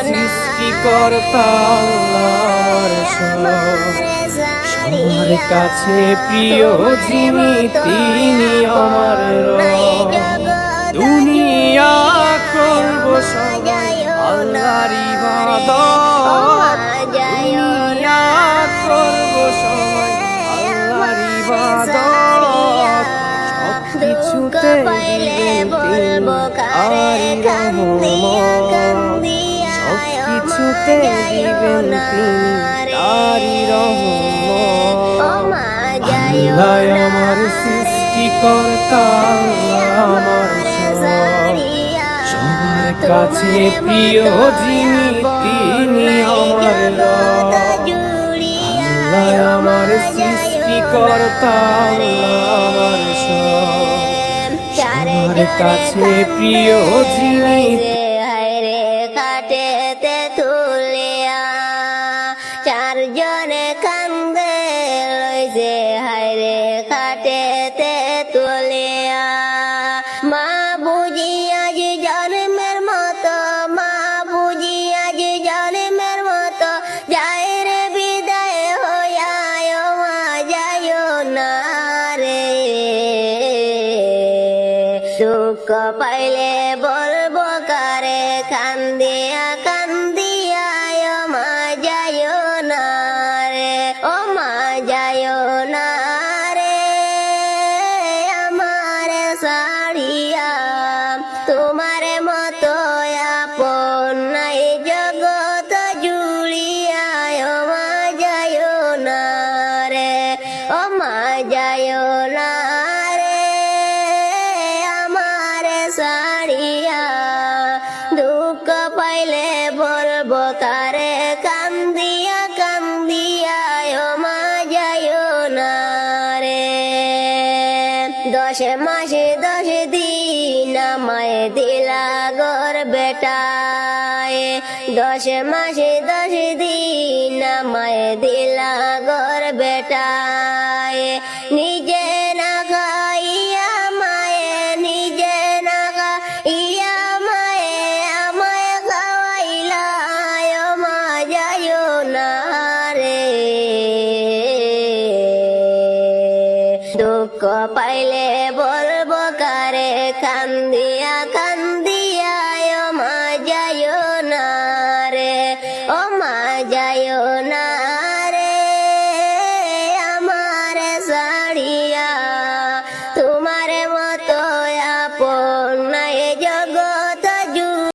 সৃষ্টিকর্তা আল্লাহর সবার কাছে প্রিয় যিনি তিনি আমার রব। দুনিয়া করব সবাই আল্লাহর ইবাদত, দুনিয়া করব সবাই আল্লাহর ইবাদত। সবকিছুতে দিবেন তিনি আর সবকিছুতে দিবেন তিনি তারি রহমত। আল্লাহ আমার সৃষ্টিকর্তা, আল্লাহ আমার সবার কাছে প্রিয় যিনি তিনি আমার রব। আল্লাহ আমার সৃষ্টিকর্তা, আল্লাহ আমার সবার কাছে প্রিয় যিনি। হায়রে কাটেতে তুলিয়া চারজনে কান্দে লইছে, হায়রে কাটেতে তুলিয়া। মা বুঝিয়া যে জন্মের মতো, মা বুঝিয়া যে জন্মের মতো যায় রে বিদায় হইয়া, মা যায় না রে। দুঃখ পাইলে বলবো কারে, কান্দিয়া কান্দিয়া মা যায় না রে, ও মা যায় না রে। আমার সাড়িয়া তোমার মতো আপন নাই জগৎ জুড়িয়া, ও মা যায় না রে, ও মা যায় না রে। আমার সাড়িয়া দুঃখ পাইলে বলবো কারে, কান্দিয়া কান্দিয়া ও মা যায় না রে। 10 মাসে 10 দিন আমায় দিলা গর বেটায়, 10 মাসে 10 দিন আমায় দিলা গর বেটায়।